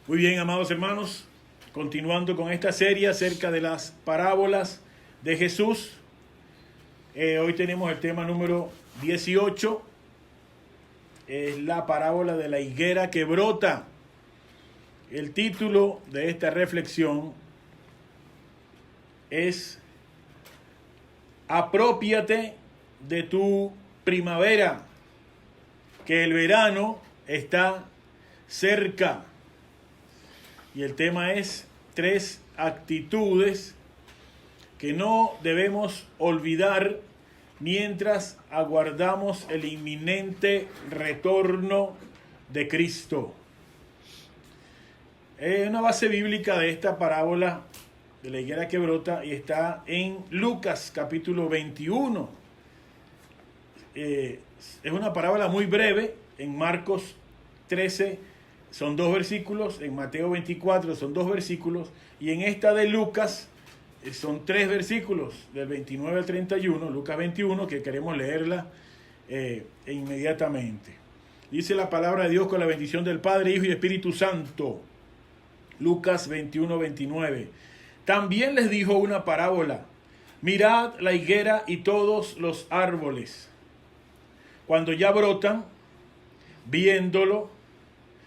Muy bien, amados hermanos, continuando con esta serie acerca de las parábolas de Jesús. Hoy tenemos el tema número 18, es la parábola de la higuera que brota. El título de esta reflexión es Apropiate de tu primavera, que el verano está cerca. Y el tema es 3 actitudes que no debemos olvidar mientras aguardamos el inminente retorno de Cristo. Es una base bíblica de esta parábola de la higuera que brota y está en Lucas capítulo 21. Es una parábola muy breve. En Marcos 13 son 2 versículos, en Mateo 24 son 2 versículos, y en esta de Lucas son 3 versículos, del 29 al 31, Lucas 21, que queremos leerla inmediatamente. Dice la palabra de Dios con la bendición del Padre, Hijo y Espíritu Santo. Lucas 21, 29. También les dijo una parábola: mirad la higuera y todos los árboles. Cuando ya brotan, viéndolo,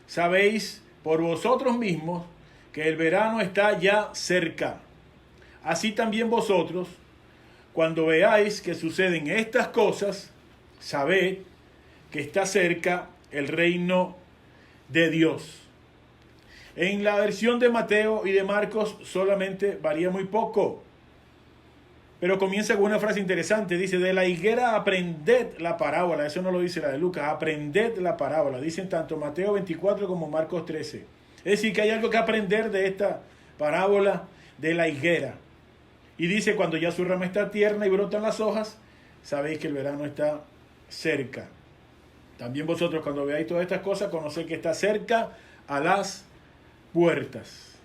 sabéis por vosotros mismos que el verano está ya cerca. Así también vosotros, cuando veáis que suceden estas cosas, sabed que está cerca el reino de Dios. En la versión de Mateo y de Marcos solamente varía muy poco, pero comienza con una frase interesante. Dice: de la higuera aprended la parábola. Eso no lo dice la de Lucas. Aprended la parábola. Dicen tanto Mateo 24 como Marcos 13. Es decir, que hay algo que aprender de esta parábola de la higuera. Y dice: cuando ya su rama está tierna y brotan las hojas, sabéis que el verano está cerca. También vosotros, cuando veáis todas estas cosas, conoced que está cerca a las puertas.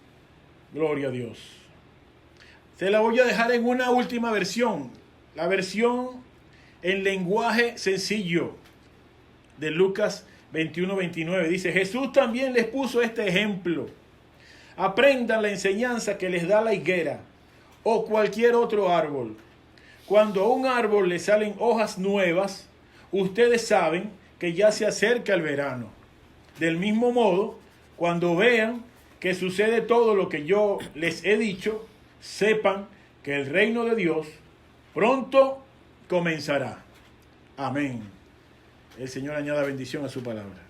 Gloria a Dios. Se la voy a dejar en una última versión, la versión en lenguaje sencillo de Lucas 21, 29. Dice: Jesús también les puso este ejemplo. Aprendan la enseñanza que les da la higuera o cualquier otro árbol. Cuando a un árbol le salen hojas nuevas, ustedes saben que ya se acerca el verano. Del mismo modo, cuando vean que sucede todo lo que yo les he dicho, sepan que el reino de Dios pronto comenzará. Amén. El Señor añada bendición a su palabra.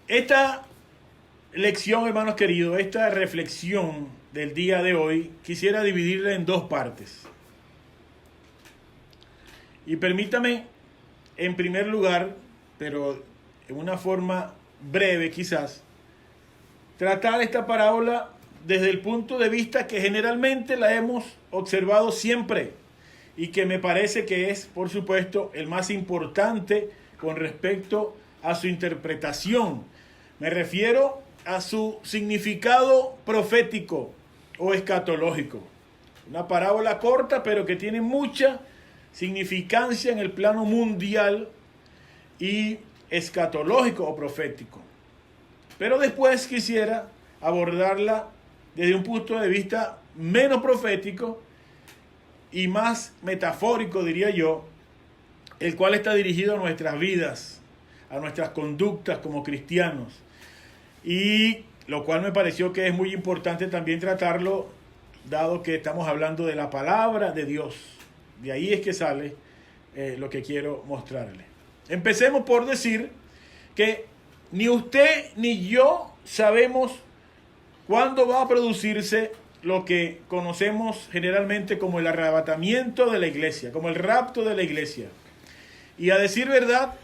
Esta lección, hermanos queridos, esta reflexión del día de hoy, quisiera dividirla en 2 partes. Y permítame, en primer lugar, pero en una forma breve quizás, tratar esta parábola desde el punto de vista que generalmente la hemos observado siempre y que me parece que es, por supuesto, el más importante con respecto a su interpretación. Me refiero a su significado profético o escatológico. Una parábola corta, pero que tiene mucha significancia en el plano mundial y escatológico o profético. Pero después quisiera abordarla desde un punto de vista menos profético y más metafórico, diría yo, el cual está dirigido a nuestras vidas, a nuestras conductas como cristianos, y lo cual me pareció que es muy importante también tratarlo, dado que estamos hablando de la palabra de Dios. De ahí es que sale lo que quiero mostrarle. Empecemos por decir que ni usted ni yo sabemos cuándo va a producirse lo que conocemos generalmente como el arrebatamiento de la iglesia, como el rapto de la iglesia. Y a decir verdad,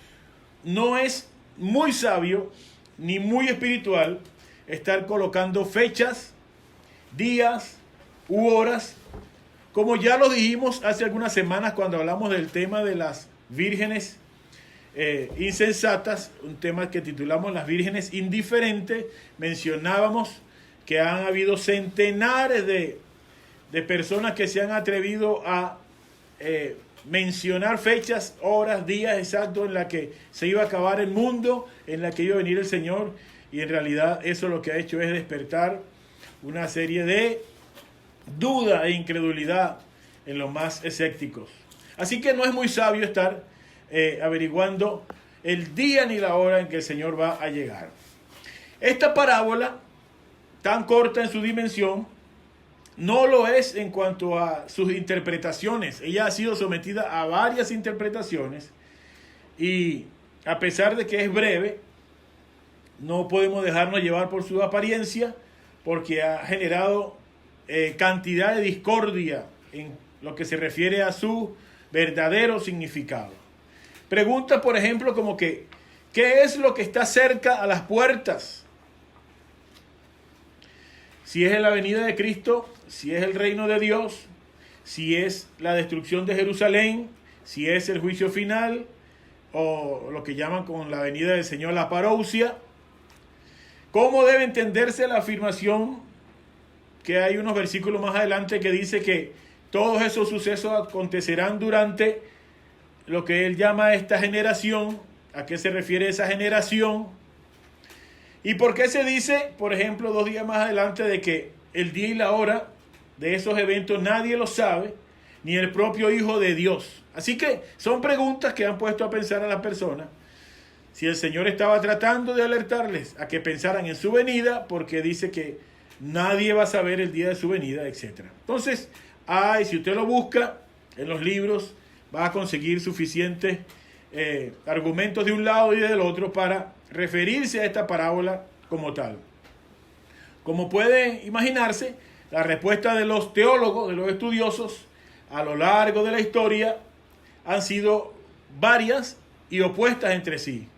no es muy sabio ni muy espiritual estar colocando fechas, días u horas, como ya lo dijimos hace algunas semanas cuando hablamos del tema de las vírgenes insensatas, un tema que titulamos Las vírgenes indiferentes. Mencionábamos que han habido centenares de personas que se han atrevido a mencionar fechas, horas, días exactos en la que se iba a acabar el mundo, en la que iba a venir el Señor, y en realidad eso lo que ha hecho es despertar una serie de duda e incredulidad en los más escépticos. Así que no es muy sabio estar averiguando el día ni la hora en que el Señor va a llegar. Esta parábola, tan corta en su dimensión, no lo es en cuanto a sus interpretaciones. Ella ha sido sometida a varias interpretaciones y a pesar de que es breve, no podemos dejarnos llevar por su apariencia, porque ha generado cantidad de discordia en lo que se refiere a su verdadero significado. Preguntas, por ejemplo, como que, ¿qué es lo que está cerca a las puertas? Si es la venida de Cristo, si es el reino de Dios, si es la destrucción de Jerusalén, si es el juicio final, o lo que llaman con la venida del Señor la parousia. ¿Cómo debe entenderse la afirmación que hay unos versículos más adelante que dice que todos esos sucesos acontecerán durante lo que él llama esta generación? ¿A qué se refiere esa generación? ¿Y por qué se dice, por ejemplo, 2 días más adelante, de que el día y la hora de esos eventos nadie lo sabe, ni el propio Hijo de Dios? Así que son preguntas que han puesto a pensar a las personas si el Señor estaba tratando de alertarles a que pensaran en su venida, porque dice que nadie va a saber el día de su venida, etc. Entonces, si usted lo busca en los libros, va a conseguir suficientes argumentos de un lado y del otro para referirse a esta parábola como tal. Como puede imaginarse, la respuesta de los teólogos, de los estudiosos, a lo largo de la historia han sido varias y opuestas entre sí.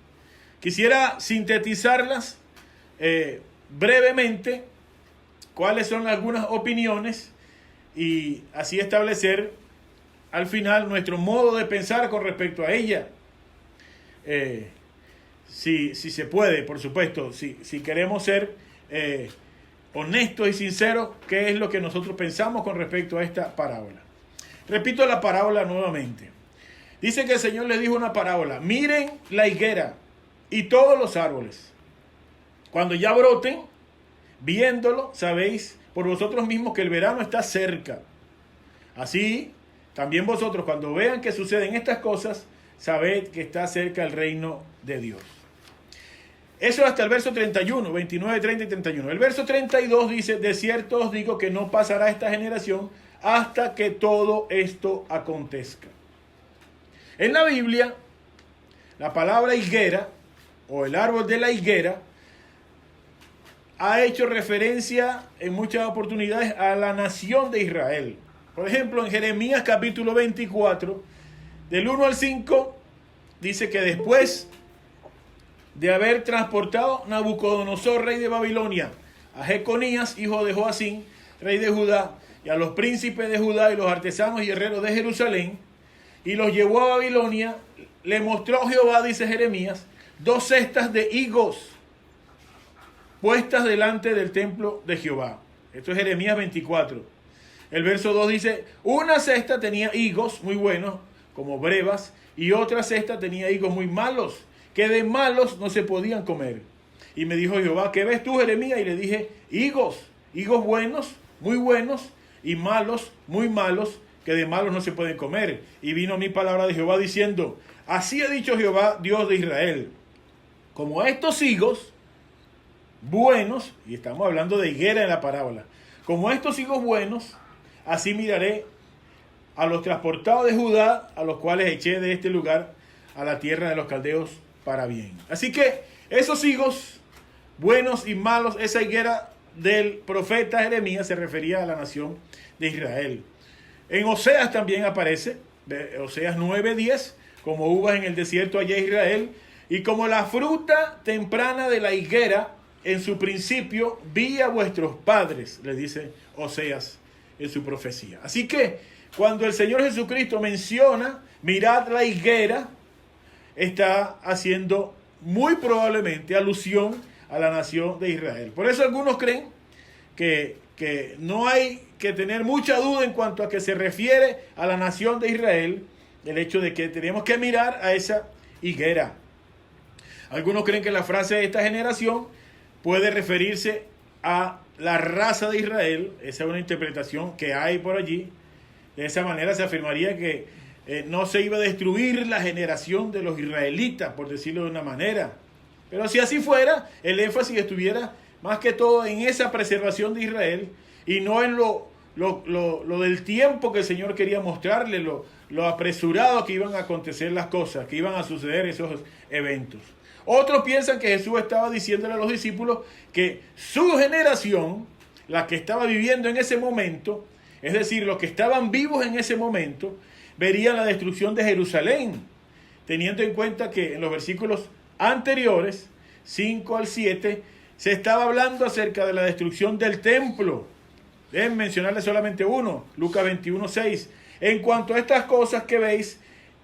Quisiera sintetizarlas brevemente, cuáles son algunas opiniones y así establecer al final nuestro modo de pensar con respecto a ella. Si se puede, por supuesto, si queremos ser honestos y sinceros, ¿qué es lo que nosotros pensamos con respecto a esta parábola? Repito la parábola nuevamente. Dice que el Señor les dijo una parábola: miren la higuera y todos los árboles. Cuando ya broten, viéndolo, sabéis por vosotros mismos que el verano está cerca. Así, también vosotros, cuando vean que suceden estas cosas, sabed que está cerca el reino de Dios. Eso hasta el verso 31, 29, 30 y 31. El verso 32 dice: de cierto os digo que no pasará esta generación hasta que todo esto acontezca. En la Biblia, la palabra higuera o el árbol de la higuera ha hecho referencia en muchas oportunidades a la nación de Israel. Por ejemplo, en Jeremías capítulo 24, del 1 al 5, dice que después de haber transportado Nabucodonosor, rey de Babilonia, a Jeconías, hijo de Joacín, rey de Judá, y a los príncipes de Judá y los artesanos y herreros de Jerusalén, y los llevó a Babilonia, le mostró Jehová, dice Jeremías, 2 cestas de higos puestas delante del templo de Jehová. Esto es Jeremías 24. El verso 2 dice: una cesta tenía higos muy buenos, como brevas, y otra cesta tenía higos muy malos, que de malos no se podían comer. Y me dijo Jehová: ¿qué ves tú, Jeremías? Y le dije: higos buenos, muy buenos, y malos, muy malos, que de malos no se pueden comer. Y vino mi palabra de Jehová diciendo: así ha dicho Jehová, Dios de Israel, como estos higos buenos, y estamos hablando de higuera en la parábola, como estos higos buenos, así miraré a los transportados de Judá, a los cuales eché de este lugar a la tierra de los caldeos para bien. Así que esos higos buenos y malos, esa higuera del profeta Jeremías se refería a la nación de Israel. En Oseas también aparece, Oseas 9:10, como uvas en el desierto allá Israel, y como la fruta temprana de la higuera en su principio vi a vuestros padres, le dice Oseas en su profecía. Así que cuando el Señor Jesucristo menciona mirad la higuera, está haciendo muy probablemente alusión a la nación de Israel. Por eso algunos creen que no hay que tener mucha duda en cuanto a que se refiere a la nación de Israel, el hecho de que tenemos que mirar a esa higuera. Algunos creen que la frase de esta generación puede referirse a la raza de Israel. Esa es una interpretación que hay por allí. De esa manera se afirmaría que no se iba a destruir la generación de los israelitas, por decirlo de una manera. Pero si así fuera, el énfasis estuviera más que todo en esa preservación de Israel y no en lo del tiempo que el Señor quería mostrarle, lo apresurado que iban a acontecer las cosas, que iban a suceder esos eventos. Otros piensan que Jesús estaba diciéndole a los discípulos que su generación, la que estaba viviendo en ese momento, es decir, los que estaban vivos en ese momento, verían la destrucción de Jerusalén, teniendo en cuenta que en los versículos anteriores, 5 al 7, se estaba hablando acerca de la destrucción del templo. Deben mencionarle solamente uno, Lucas 21:6. En cuanto a estas cosas que veis,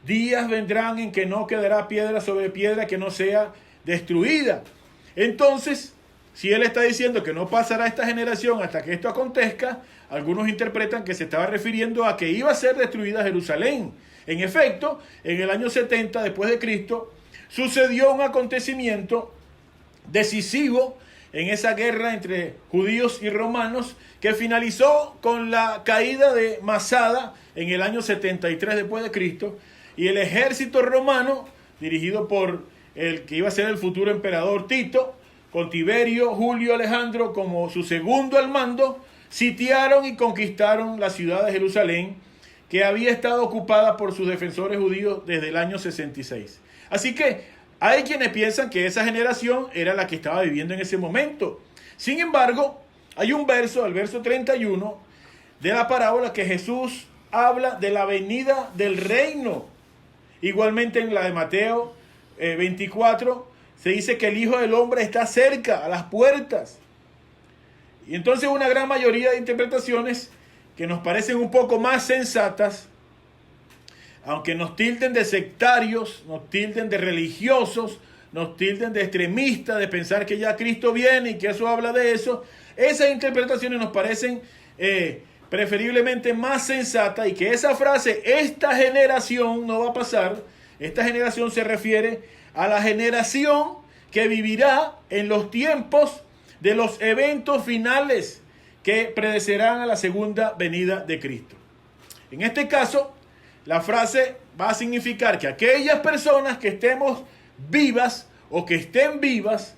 días vendrán en que no quedará piedra sobre piedra que no sea destruida. Entonces, si él está diciendo que no pasará esta generación hasta que esto acontezca, algunos interpretan que se estaba refiriendo a que iba a ser destruida Jerusalén. En efecto, en el año 70 después de Cristo, sucedió un acontecimiento decisivo en esa guerra entre judíos y romanos que finalizó con la caída de Masada en el año 73 después de Cristo, y el ejército romano, dirigido por el que iba a ser el futuro emperador Tito, con Tiberio Julio Alejandro como su segundo al mando, sitiaron y conquistaron la ciudad de Jerusalén, que había estado ocupada por sus defensores judíos desde el año 66. Así que hay quienes piensan que esa generación era la que estaba viviendo en ese momento. Sin embargo, hay un verso, el verso 31 de la parábola, que Jesús habla de la venida del reino. Igualmente en la de Mateo 24 se dice que el Hijo del Hombre está cerca, a las puertas. Y entonces una gran mayoría de interpretaciones que nos parecen un poco más sensatas, aunque nos tilden de sectarios, nos tilden de religiosos, nos tilden de extremistas, de pensar que ya Cristo viene y que eso habla de eso, esas interpretaciones nos parecen preferiblemente más sensatas, y que esa frase, esta generación no va a pasar, esta generación se refiere a la generación que vivirá en los tiempos de los eventos finales que precederán a la segunda venida de Cristo. En este caso, la frase va a significar que aquellas personas que estemos vivas o que estén vivas,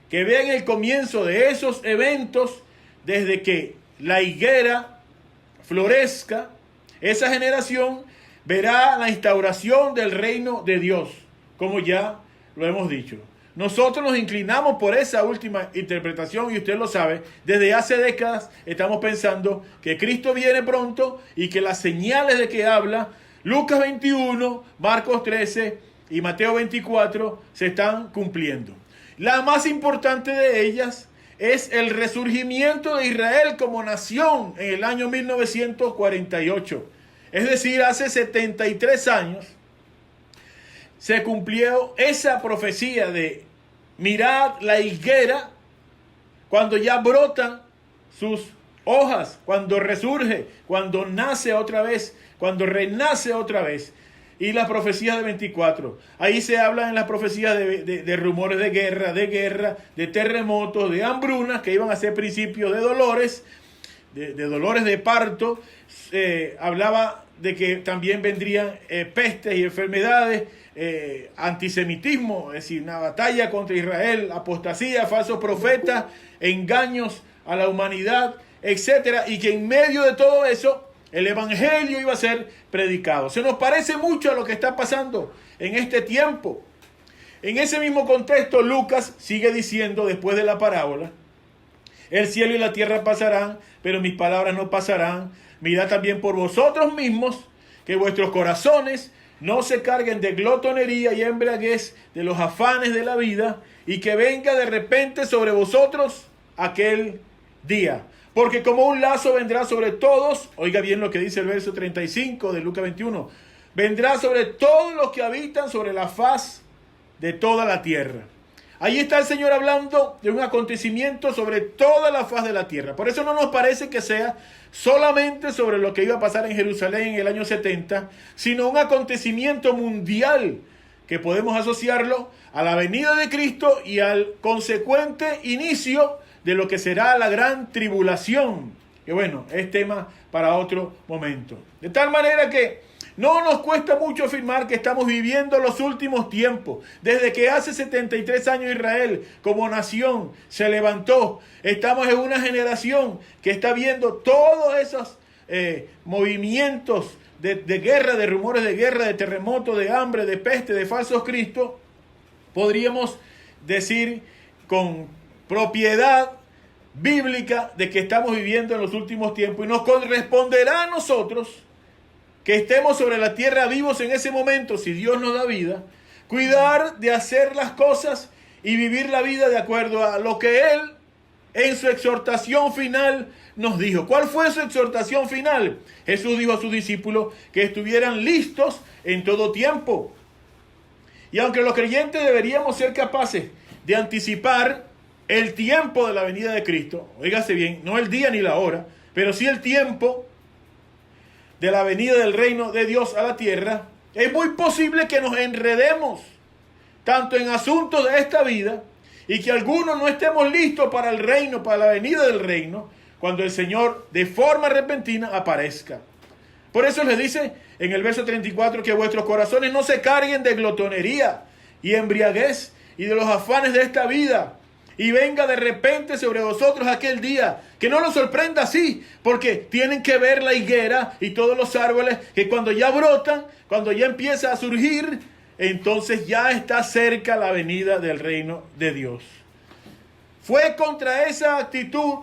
que vean el comienzo de esos eventos desde que la higuera florezca, esa generación verá la instauración del reino de Dios, como ya lo hemos dicho. Nosotros nos inclinamos por esa última interpretación, y usted lo sabe, desde hace décadas estamos pensando que Cristo viene pronto y que las señales de que habla Lucas 21, Marcos 13 y Mateo 24 se están cumpliendo. La más importante de ellas es el resurgimiento de Israel como nación en el año 1948. Es decir, hace 73 años se cumplió esa profecía de mirad la higuera cuando ya brotan sus hojas, cuando resurge, cuando nace otra vez, cuando renace otra vez. Y la profecía de 24, ahí se habla en las profecías de rumores de guerra, de terremotos, de hambrunas que iban a ser principios de dolores, de dolores de parto. Hablaba de que también vendrían pestes y enfermedades, antisemitismo, es decir, una batalla contra Israel, apostasía, falsos profetas, engaños a la humanidad, etcétera, y que en medio de todo eso el evangelio iba a ser predicado. Se nos parece mucho a lo que está pasando en este tiempo. En ese mismo contexto, Lucas sigue diciendo después de la parábola: el cielo y la tierra pasarán, pero mis palabras no pasarán. Mirad también por vosotros mismos que vuestros corazones no se carguen de glotonería y embriaguez, de los afanes de la vida, y que venga de repente sobre vosotros aquel día. Porque como un lazo vendrá sobre todos, oiga bien lo que dice el verso 35 de Lucas 21, vendrá sobre todos los que habitan sobre la faz de toda la tierra. Ahí está el Señor hablando de un acontecimiento sobre toda la faz de la tierra. Por eso no nos parece que sea solamente sobre lo que iba a pasar en Jerusalén en el año 70, sino un acontecimiento mundial que podemos asociarlo a la venida de Cristo y al consecuente inicio de lo que será la gran tribulación. Que bueno, es tema para otro momento. De tal manera que no nos cuesta mucho afirmar que estamos viviendo los últimos tiempos. Desde que hace 73 años Israel como nación se levantó, estamos en una generación que está viendo todos esos movimientos de guerra, de rumores de guerra, de terremotos, de hambre, de peste, de falsos cristos. Podríamos decir con propiedad bíblica de que estamos viviendo en los últimos tiempos, y nos corresponderá a nosotros que estemos sobre la tierra vivos en ese momento, si Dios nos da vida, cuidar de hacer las cosas y vivir la vida de acuerdo a lo que Él en su exhortación final nos dijo. ¿Cuál fue su exhortación final? Jesús dijo a sus discípulos que estuvieran listos en todo tiempo. Y aunque los creyentes deberíamos ser capaces de anticipar el tiempo de la venida de Cristo, óigase bien, no el día ni la hora, pero sí el tiempo de la venida del reino de Dios a la tierra, es muy posible que nos enredemos tanto en asuntos de esta vida y que algunos no estemos listos para el reino, para la venida del reino, cuando el Señor de forma repentina aparezca. Por eso les dice en el verso 34 que vuestros corazones no se carguen de glotonería y embriaguez y de los afanes de esta vida, y venga de repente sobre vosotros aquel día, que no los sorprenda así, porque tienen que ver la higuera y todos los árboles que cuando ya brotan, cuando ya empieza a surgir, entonces ya está cerca la venida del reino de Dios. Fue contra esa actitud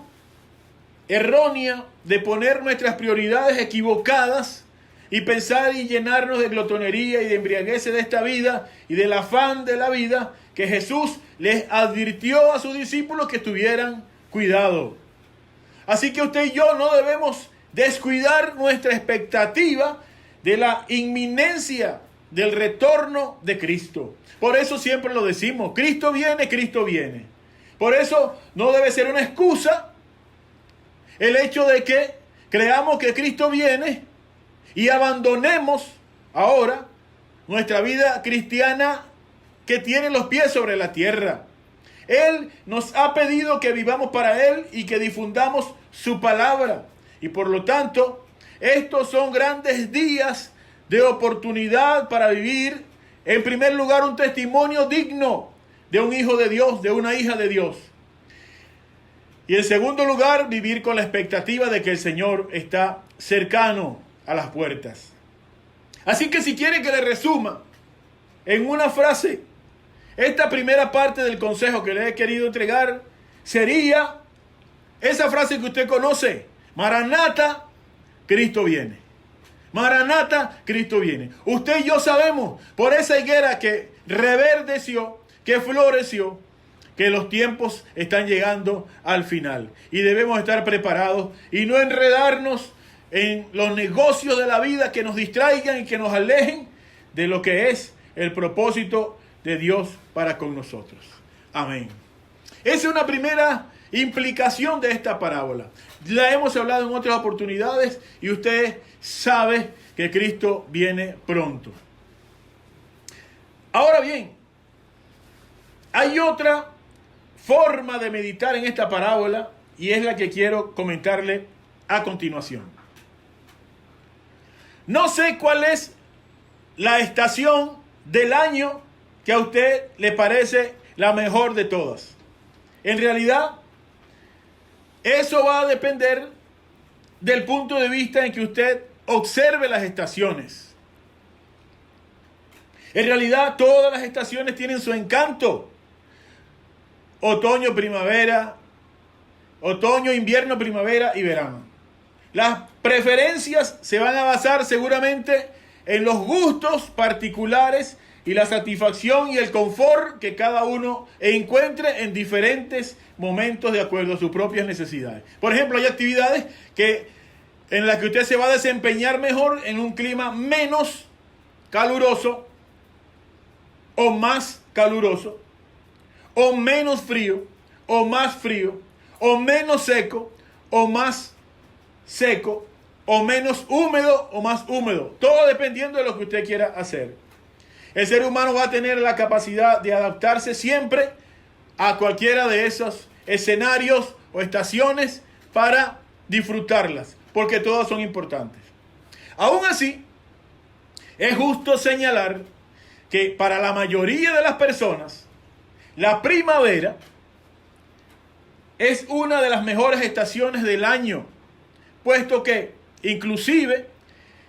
errónea de poner nuestras prioridades equivocadas y pensar y llenarnos de glotonería y de embriaguez de esta vida y del afán de la vida, que Jesús les advirtió a sus discípulos que tuvieran cuidado. Así que usted y yo no debemos descuidar nuestra expectativa de la inminencia del retorno de Cristo. Por eso siempre lo decimos, Cristo viene, Cristo viene. Por eso no debe ser una excusa el hecho de que creamos que Cristo viene y abandonemos ahora nuestra vida cristiana que tiene los pies sobre la tierra. Él nos ha pedido que vivamos para Él y que difundamos su palabra. Y por lo tanto, estos son grandes días de oportunidad para vivir, en primer lugar, un testimonio digno de un hijo de Dios, de una hija de Dios. Y en segundo lugar, vivir con la expectativa de que el Señor está cercano a las puertas. Así que si quiere que le resuma en una frase esta primera parte del consejo que le he querido entregar, sería esa frase que usted conoce: Maranata, Cristo viene. Maranata, Cristo viene. Usted y yo sabemos por esa higuera que reverdeció, que floreció, que los tiempos están llegando al final. Y debemos estar preparados y no enredarnos en los negocios de la vida que nos distraigan y que nos alejen de lo que es el propósito de Dios para con nosotros. Amén. Esa es una primera implicación de esta parábola. La hemos hablado en otras oportunidades y usted sabe que Cristo viene pronto. Ahora bien, hay otra forma de meditar en esta parábola y es la que quiero comentarle a continuación. No sé cuál es la estación del año que a usted le parece la mejor de todas. En realidad, eso va a depender del punto de vista en que usted observe las estaciones. En realidad, todas las estaciones tienen su encanto. Otoño, primavera, otoño, invierno, primavera y verano. Las preferencias se van a basar seguramente en los gustos particulares y la satisfacción y el confort que cada uno encuentre en diferentes momentos de acuerdo a sus propias necesidades. Por ejemplo, hay actividades en las que usted se va a desempeñar mejor en un clima menos caluroso o más caluroso, o menos frío o más frío, o menos seco o más seco, o menos húmedo o más húmedo, todo dependiendo de lo que usted quiera hacer. El ser humano va a tener la capacidad de adaptarse siempre a cualquiera de esos escenarios o estaciones para disfrutarlas, porque todas son importantes. Aún así, es justo señalar que para la mayoría de las personas, la primavera es una de las mejores estaciones del año, puesto que inclusive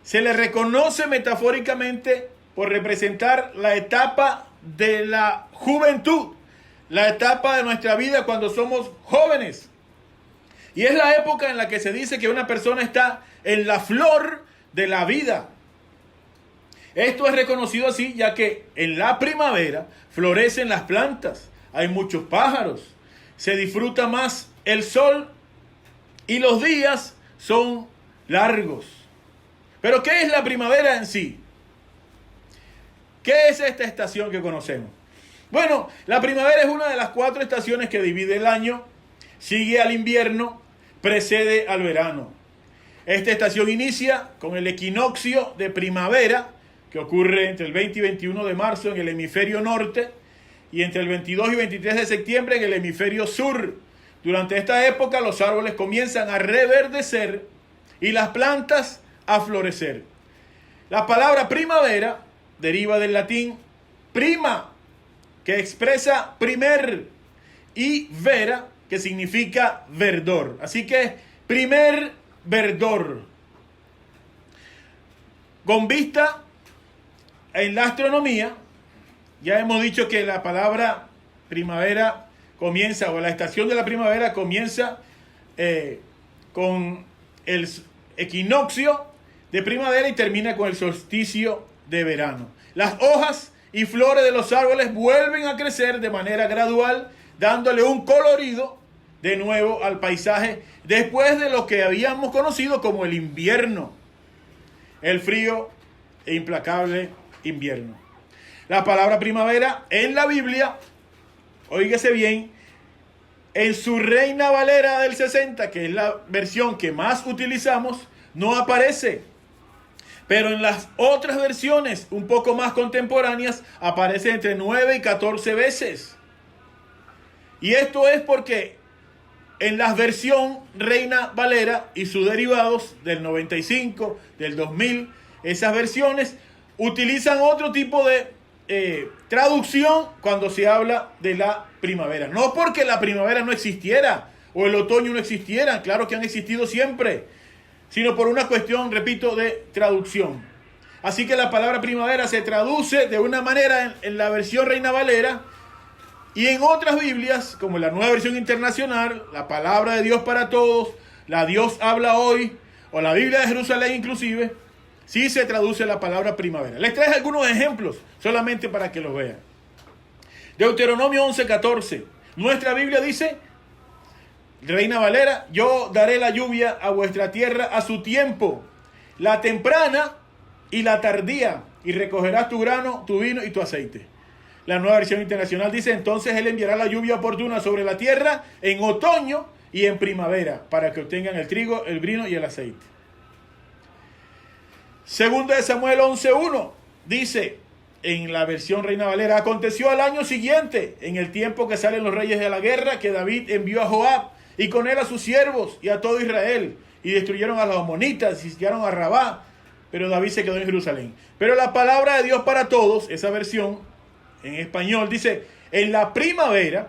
se le reconoce metafóricamente por representar la etapa de la juventud, la etapa de nuestra vida cuando somos jóvenes. Y es la época en la que se dice que una persona está en la flor de la vida. Esto es reconocido así, ya que en la primavera florecen las plantas, hay muchos pájaros, se disfruta más el sol y los días son largos. Pero ¿qué es la primavera en sí? ¿Qué es esta estación que conocemos? Bueno, la primavera es una de las 4 estaciones que divide el año, sigue al invierno, precede al verano. Esta estación inicia con el equinoccio de primavera, que ocurre entre el 20 y 21 de marzo en el hemisferio norte y entre el 22 y 23 de septiembre en el hemisferio sur. Durante esta época los árboles comienzan a reverdecer y las plantas a florecer. La palabra primavera deriva del latín prima, que expresa primer, y vera, que significa verdor. Así que primer verdor. Con vista en la astronomía, ya hemos dicho que la palabra primavera comienza, o la estación de la primavera comienza con el equinoccio de primavera y termina con el solsticio de verano. Las hojas y flores de los árboles vuelven a crecer de manera gradual, dándole un colorido de nuevo al paisaje después de lo que habíamos conocido como el invierno, el frío e implacable invierno. La palabra primavera en la Biblia, óigase bien, en su Reina Valera del 60, que es la versión que más utilizamos, no aparece. Pero en las otras versiones, un poco más contemporáneas, aparece entre 9 y 14 veces. Y esto es porque en la versión Reina Valera y sus derivados del 95, del 2000, esas versiones utilizan otro tipo de traducción cuando se habla de la primavera. No porque la primavera no existiera o el otoño no existiera, claro que han existido siempre, sino por una cuestión, repito, de traducción. Así que la palabra primavera se traduce de una manera en la versión Reina Valera, y en otras Biblias, como la Nueva Versión Internacional, la Palabra de Dios para Todos, la Dios habla hoy, o la Biblia de Jerusalén inclusive, sí se traduce la palabra primavera. Les traje algunos ejemplos, solamente para que los vean. Deuteronomio 11:14. Nuestra Biblia dice, Reina Valera: yo daré la lluvia a vuestra tierra a su tiempo, la temprana y la tardía, y recogerás tu grano, tu vino y tu aceite. La Nueva Versión Internacional dice: entonces él enviará la lluvia oportuna sobre la tierra en otoño y en primavera, para que obtengan el trigo, el vino y el aceite. Segunda de Samuel 11:1 dice, en la versión Reina Valera: aconteció al año siguiente, en el tiempo que salen los reyes de la guerra, que David envió a Joab y con él a sus siervos y a todo Israel, y destruyeron a los amonitas y sitiaron a Rabá, pero David se quedó en Jerusalén. Pero la palabra de Dios para todos, esa versión en español, dice: en la primavera,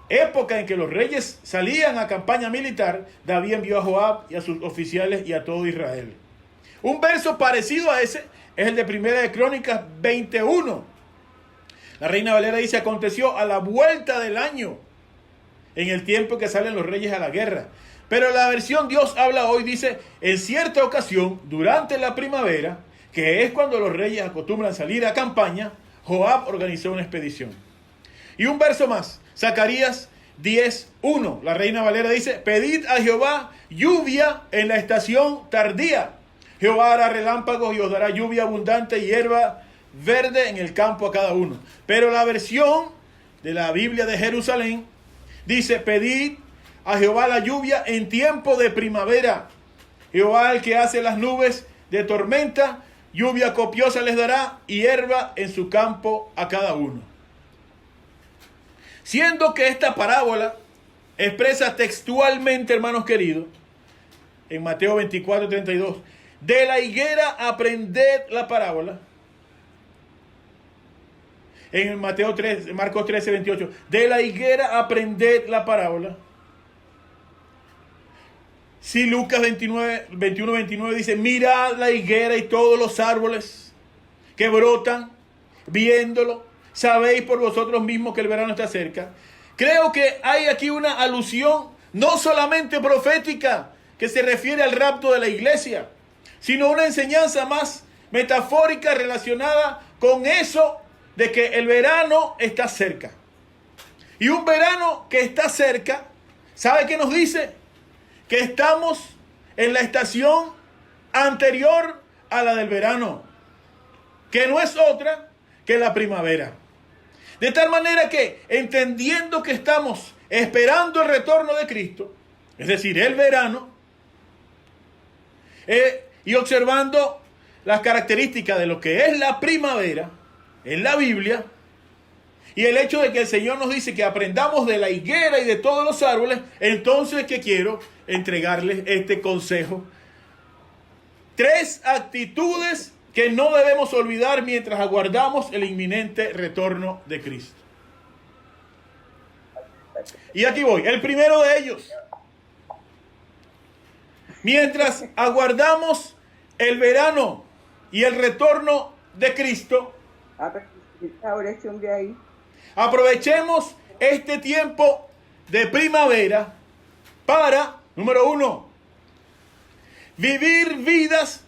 época en que los reyes salían a campaña militar, David envió a Joab y a sus oficiales y a todo Israel. Un verso parecido a ese es el de Primera de Crónicas 21. La Reina Valera dice: aconteció a la vuelta del año, en el tiempo que salen los reyes a la guerra. Pero la versión Dios habla hoy dice: en cierta ocasión, durante la primavera, que es cuando los reyes acostumbran salir a campaña, Joab organizó una expedición. Y un verso más, Zacarías 10:1. La Reina Valera dice: pedid a Jehová lluvia en la estación tardía. Jehová hará relámpagos y os dará lluvia abundante y hierba verde en el campo a cada uno. Pero la versión de la Biblia de Jerusalén dice: pedid a Jehová la lluvia en tiempo de primavera. Jehová, el que hace las nubes de tormenta, lluvia copiosa les dará y hierba en su campo a cada uno. Siendo que esta parábola expresa textualmente, hermanos queridos, en Mateo 24:32, de la higuera aprended la parábola. En Mateo 3, Marcos 13:28, de la higuera aprended la parábola. Si Lucas 21:29 dice, mirad la higuera y todos los árboles que brotan, viéndolo, sabéis por vosotros mismos que el verano está cerca. Creo que hay aquí una alusión no solamente profética que se refiere al rapto de la iglesia, sino una enseñanza más metafórica relacionada con eso de que el verano está cerca. Y un verano que está cerca, ¿sabe qué nos dice? Que estamos en la estación anterior a la del verano, que no es otra que la primavera. De tal manera que, entendiendo que estamos esperando el retorno de Cristo, es decir, el verano, y observando las características de lo que es la primavera en la Biblia, y el hecho de que el Señor nos dice que aprendamos de la higuera y de todos los árboles, entonces que quiero entregarles este consejo. 3 actitudes que no debemos olvidar mientras aguardamos el inminente retorno de Cristo. Y aquí voy. El primero de ellos. Mientras aguardamos el verano y el retorno de Cristo, aprovechemos este tiempo de primavera para, número 1, vivir vidas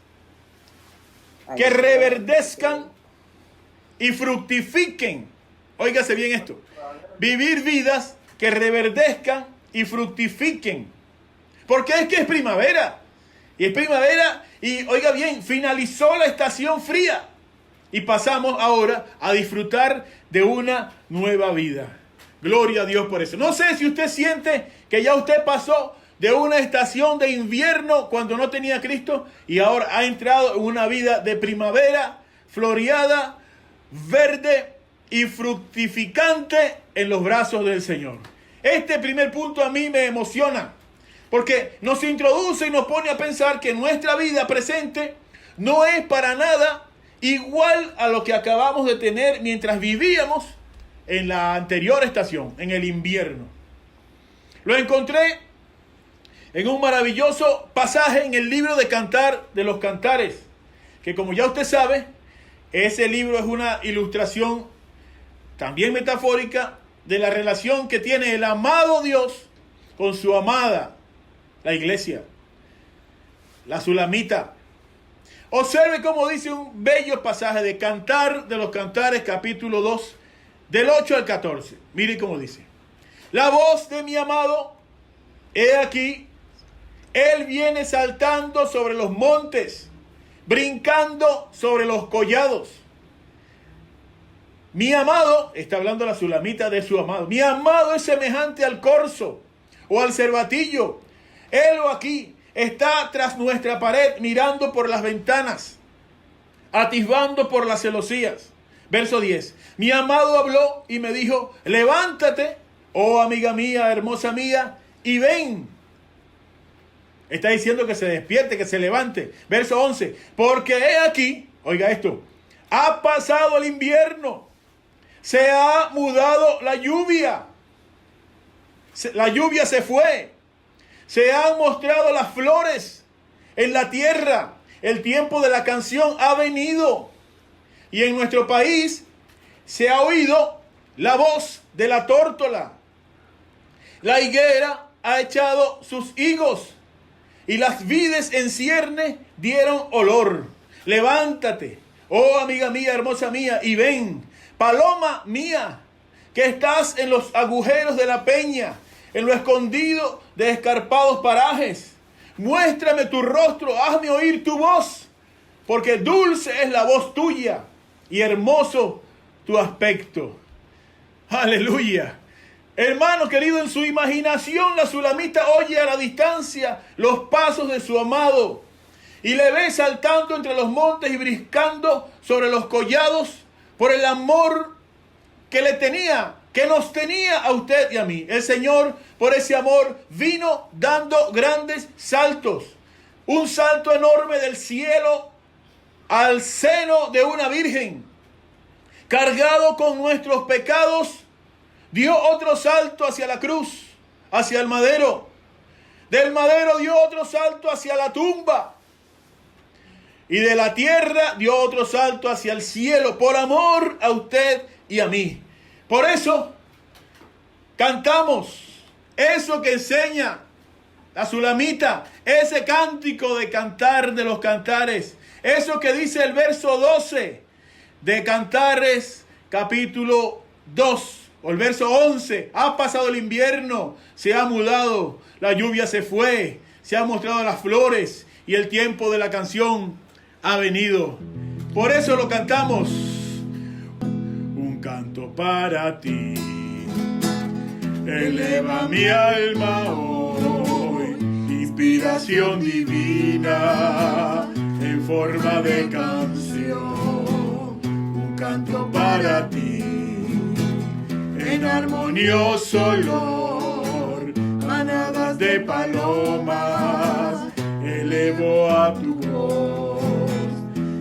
que reverdezcan y fructifiquen. Óigase bien esto. Vivir vidas que reverdezcan y fructifiquen. Porque es que es primavera. Y es primavera y, oiga bien, finalizó la estación fría. Y pasamos ahora a disfrutar de una nueva vida. Gloria a Dios por eso. No sé si usted siente que ya usted pasó de una estación de invierno cuando no tenía a Cristo y ahora ha entrado en una vida de primavera, floreada, verde y fructificante en los brazos del Señor. Este primer punto a mí me emociona porque nos introduce y nos pone a pensar que nuestra vida presente no es para nada igual a lo que acabamos de tener mientras vivíamos en la anterior estación, en el invierno. Lo encontré en un maravilloso pasaje en el libro de Cantar de los Cantares, que como ya usted sabe, ese libro es una ilustración también metafórica de la relación que tiene el amado Dios con su amada, la iglesia, la Sulamita. Observe cómo dice un bello pasaje de Cantar de los Cantares, capítulo 2, del 8 al 14. Mire cómo dice. La voz de mi amado, he aquí, él viene saltando sobre los montes, brincando sobre los collados. Mi amado, está hablando la Sulamita de su amado, mi amado es semejante al corzo o al cervatillo. Él o aquí está tras nuestra pared mirando por las ventanas, atisbando por las celosías. Verso 10. Mi amado habló y me dijo, levántate, oh amiga mía, hermosa mía, y ven. Está diciendo que se despierte, que se levante. Verso 11. Porque he aquí, oiga esto, ha pasado el invierno, se ha mudado la lluvia. La lluvia se fue. Se han mostrado las flores en la tierra. El tiempo de la canción ha venido. Y en nuestro país se ha oído la voz de la tórtola. La higuera ha echado sus higos y las vides en cierne dieron olor. Levántate, oh amiga mía, hermosa mía, y ven, paloma mía, que estás en los agujeros de la peña, en lo escondido de escarpados parajes. Muéstrame tu rostro, hazme oír tu voz, porque dulce es la voz tuya y hermoso tu aspecto. Aleluya. Hermano querido, en su imaginación la Sulamita oye a la distancia los pasos de su amado y le ve saltando entre los montes y brincando sobre los collados por el amor que le tenía, que nos tenía a usted y a mí. El Señor, por ese amor, vino dando grandes saltos. Un salto enorme del cielo al seno de una virgen. Cargado con nuestros pecados, dio otro salto hacia la cruz, hacia el madero. Del madero dio otro salto hacia la tumba. Y de la tierra dio otro salto hacia el cielo, por amor a usted y a mí. Por eso cantamos eso que enseña la Sulamita, ese cántico de Cantar de los Cantares, eso que dice el verso 12 de Cantares capítulo 2, o el verso 11. Ha pasado el invierno, se ha mudado, la lluvia se fue, se han mostrado las flores y el tiempo de la canción ha venido. Por eso lo cantamos. Un canto para ti, eleva mi alma hoy, inspiración divina en forma de canción. Un canto para ti, en armonioso olor, manadas de palomas, elevo a tu voz.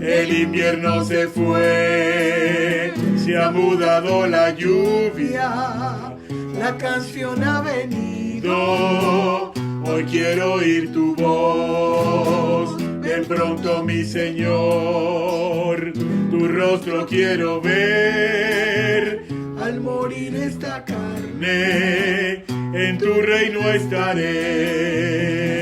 El invierno se fue, se ha mudado la lluvia, la canción ha venido, hoy quiero oír tu voz. Ven pronto, mi Señor, tu rostro quiero ver. Al morir esta carne, en tu reino estaré.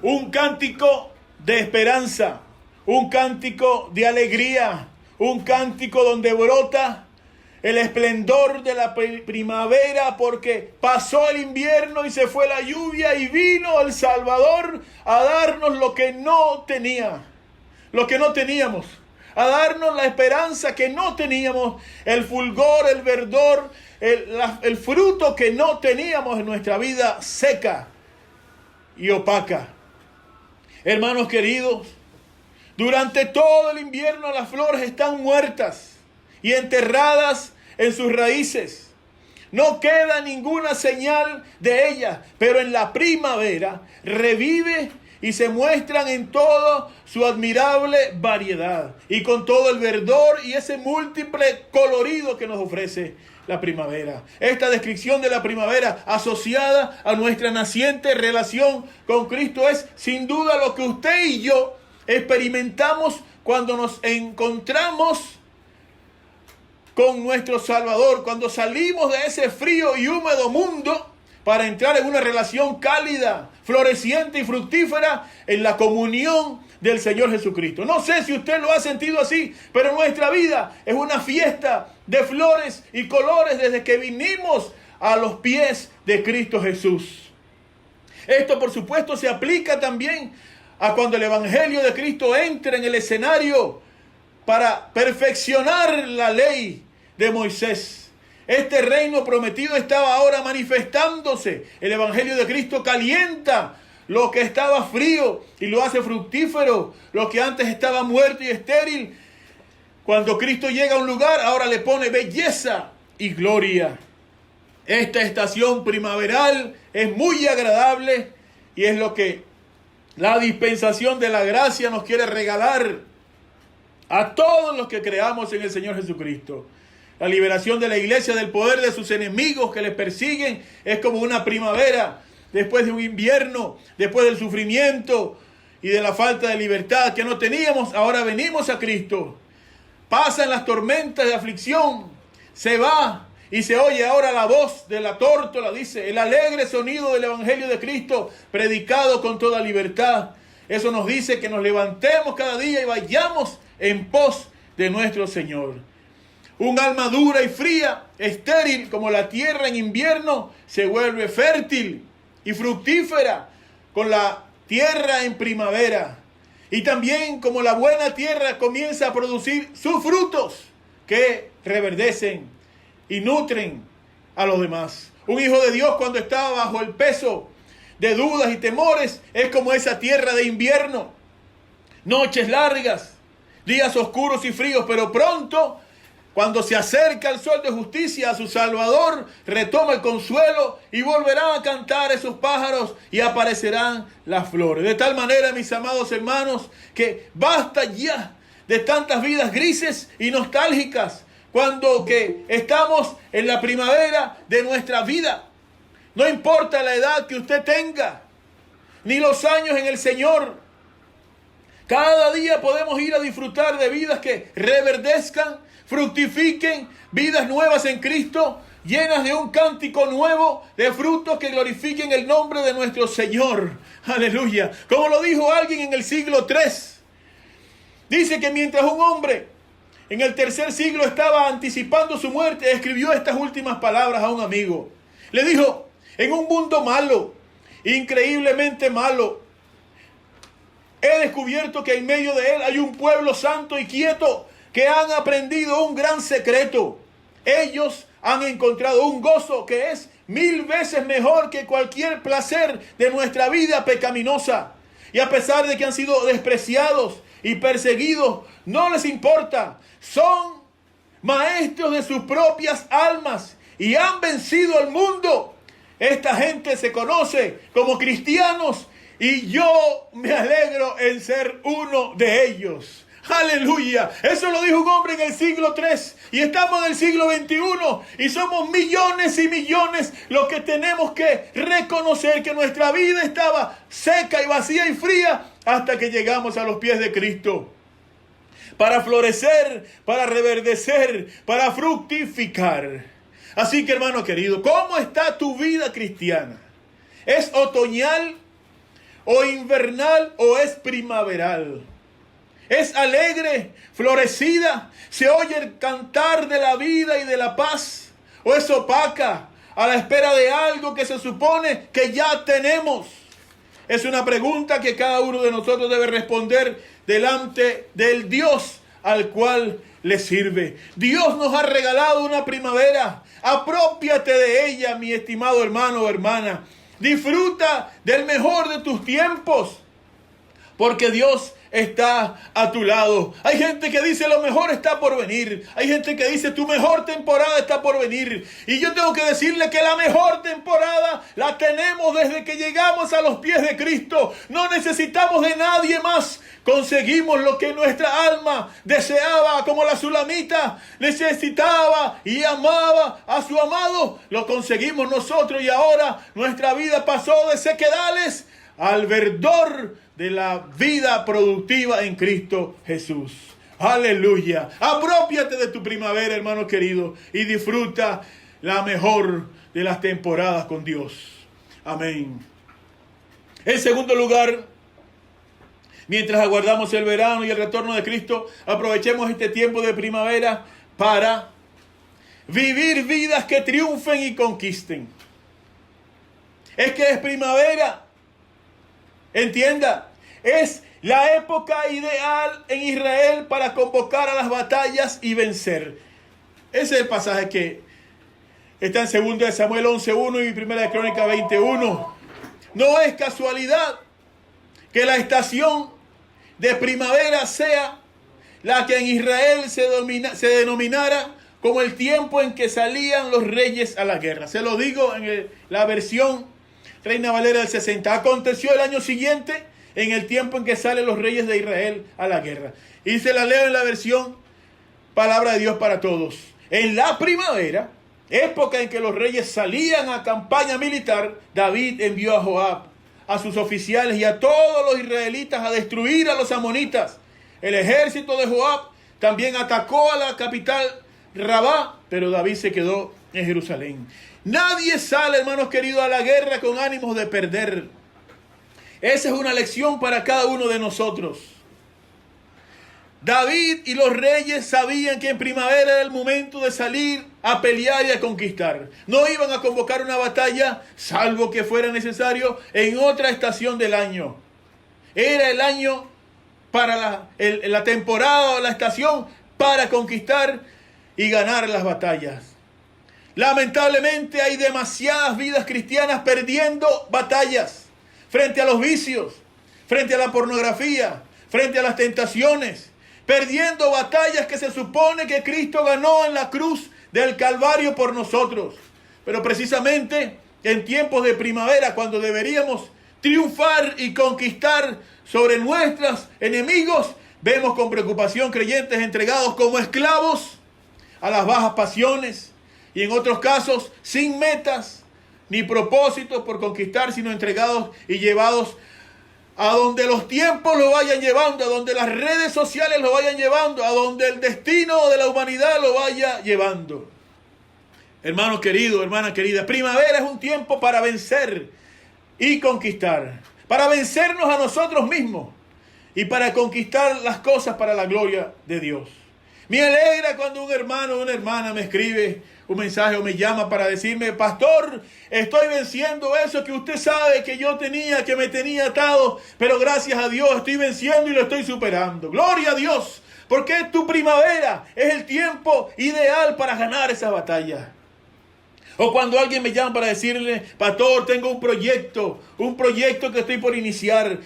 Un cántico de esperanza, un cántico de alegría, un cántico donde brota el esplendor de la primavera, porque pasó el invierno y se fue la lluvia y vino el Salvador a darnos lo que no tenía, lo que no teníamos, a darnos la esperanza que no teníamos, el fulgor, el verdor, el fruto que no teníamos en nuestra vida seca y opaca. Hermanos queridos, durante todo el invierno las flores están muertas y enterradas en sus raíces. No queda ninguna señal de ellas, pero en la primavera revive y se muestran en toda su admirable variedad y con todo el verdor y ese múltiple colorido que nos ofrece la primavera. Esta descripción de la primavera asociada a nuestra naciente relación con Cristo es sin duda lo que usted y yo experimentamos cuando nos encontramos con nuestro Salvador, cuando salimos de ese frío y húmedo mundo para entrar en una relación cálida, floreciente y fructífera en la comunión del Señor Jesucristo. No sé si usted lo ha sentido así, pero nuestra vida es una fiesta de flores y colores desde que vinimos a los pies de Cristo Jesús. Esto, por supuesto, se aplica también a cuando el Evangelio de Cristo entra en el escenario para perfeccionar la ley de Moisés. Este reino prometido estaba ahora manifestándose. El Evangelio de Cristo calienta lo que estaba frío y lo hace fructífero. Lo que antes estaba muerto y estéril, cuando Cristo llega a un lugar, ahora le pone belleza y gloria. Esta estación primaveral es muy agradable y es lo que la dispensación de la gracia nos quiere regalar a todos los que creamos en el Señor Jesucristo. La liberación de la iglesia del poder de sus enemigos que les persiguen es como una primavera después de un invierno, después del sufrimiento y de la falta de libertad que no teníamos. Ahora venimos a Cristo. Pasan las tormentas de aflicción, se va y se oye ahora la voz de la tórtola, dice, el alegre sonido del Evangelio de Cristo predicado con toda libertad. Eso nos dice que nos levantemos cada día y vayamos en pos de nuestro Señor. Un alma dura y fría, estéril como la tierra en invierno, se vuelve fértil y fructífera con la tierra en primavera. Y también como la buena tierra comienza a producir sus frutos que reverdecen y nutren a los demás. Un hijo de Dios, cuando está bajo el peso de dudas y temores, es como esa tierra de invierno. Noches largas, días oscuros y fríos, pero pronto, cuando se acerca el sol de justicia a su Salvador, retoma el consuelo y volverán a cantar esos pájaros y aparecerán las flores. De tal manera, mis amados hermanos, que basta ya de tantas vidas grises y nostálgicas cuando que estamos en la primavera de nuestra vida. No importa la edad que usted tenga, ni los años en el Señor. Cada día podemos ir a disfrutar de vidas que reverdezcan, fructifiquen, vidas nuevas en Cristo, llenas de un cántico nuevo, de frutos que glorifiquen el nombre de nuestro Señor. Aleluya. Como lo dijo alguien en el siglo III. Dice que mientras un hombre en el tercer siglo estaba anticipando su muerte, escribió estas últimas palabras a un amigo. Le dijo: en un mundo malo, increíblemente malo, he descubierto que en medio de él hay un pueblo santo y quieto que han aprendido un gran secreto. Ellos han encontrado un gozo que es 1000 veces mejor que cualquier placer de nuestra vida pecaminosa. Y a pesar de que han sido despreciados y perseguidos, no les importa. Son maestros de sus propias almas y han vencido al mundo. Esta gente se conoce como cristianos y yo me alegro en ser uno de ellos. ¡Aleluya! Eso lo dijo un hombre en el siglo III y estamos en el siglo XXI y somos millones y millones los que tenemos que reconocer que nuestra vida estaba seca y vacía y fría hasta que llegamos a los pies de Cristo. Para florecer, para reverdecer, para fructificar. Así que, hermano querido, ¿cómo está tu vida cristiana? ¿Es otoñal o invernal o es primaveral? ¿Es alegre, florecida? ¿Se oye el cantar de la vida y de la paz? ¿O es opaca, a la espera de algo que se supone que ya tenemos? Es una pregunta que cada uno de nosotros debe responder delante del Dios al cual le sirve. Dios nos ha regalado una primavera. Aprópiate de ella, mi estimado hermano o hermana. Disfruta del mejor de tus tiempos, porque Dios está a tu lado. Hay gente que dice lo mejor está por venir. Hay gente que dice tu mejor temporada está por venir. Y yo tengo que decirle que la mejor temporada la tenemos desde que llegamos a los pies de Cristo. No necesitamos de nadie más. Conseguimos lo que nuestra alma deseaba, como la sulamita necesitaba y amaba a su amado. Lo conseguimos nosotros y ahora nuestra vida pasó de sequedales al verdor de la vida productiva en Cristo Jesús. Aleluya. Aprópiate de tu primavera, hermano querido, y disfruta la mejor de las temporadas con Dios. Amén. En segundo lugar, mientras aguardamos el verano y el retorno de Cristo, aprovechemos este tiempo de primavera para vivir vidas que triunfen y conquisten. Es que es primavera. Entienda, es la época ideal en Israel para convocar a las batallas y vencer. Ese es el pasaje que está en 2 Samuel 11:1 y 1 Crónica 20:1. No es casualidad que la estación de primavera sea la que en Israel se denominara como el tiempo en que salían los reyes a la guerra. Se lo digo en la versión Reina Valera del 60. Aconteció el año siguiente, en el tiempo en que salen los reyes de Israel a la guerra. Y se la leo en la versión Palabra de Dios para Todos. En la primavera, época en que los reyes salían a campaña militar, David envió a Joab, a sus oficiales y a todos los israelitas a destruir a los amonitas. El ejército de Joab también atacó a la capital Rabá, pero David se quedó en Jerusalén. Nadie sale, hermanos queridos, a la guerra con ánimos de perder. Esa es una lección para cada uno de nosotros. David y los reyes sabían que en primavera era el momento de salir a pelear y a conquistar. No iban a convocar una batalla, salvo que fuera necesario, en otra estación del año. Era el año para la temporada o la estación para conquistar y ganar las batallas. Lamentablemente hay demasiadas vidas cristianas perdiendo batallas. frente a los vicios, frente a la pornografía, frente a las tentaciones, perdiendo batallas que se supone que Cristo ganó en la cruz del Calvario por nosotros. Pero precisamente en tiempos de primavera, cuando deberíamos triunfar y conquistar sobre nuestros enemigos, vemos con preocupación creyentes entregados como esclavos a las bajas pasiones y en otros casos sin metas ni propósitos por conquistar, sino entregados y llevados a donde los tiempos lo vayan llevando, a donde las redes sociales lo vayan llevando, a donde el destino de la humanidad lo vaya llevando. Hermanos queridos, hermanas queridas, primavera es un tiempo para vencer y conquistar, para vencernos a nosotros mismos y para conquistar las cosas para la gloria de Dios. Me alegra cuando un hermano o una hermana me escribe un mensaje o me llama para decirme: pastor, estoy venciendo eso que usted sabe que yo tenía, que me tenía atado, pero gracias a Dios estoy venciendo y lo estoy superando. Gloria a Dios, porque tu primavera es el tiempo ideal para ganar esa batalla. O cuando alguien me llama para decirle: pastor, tengo un proyecto que estoy por iniciar.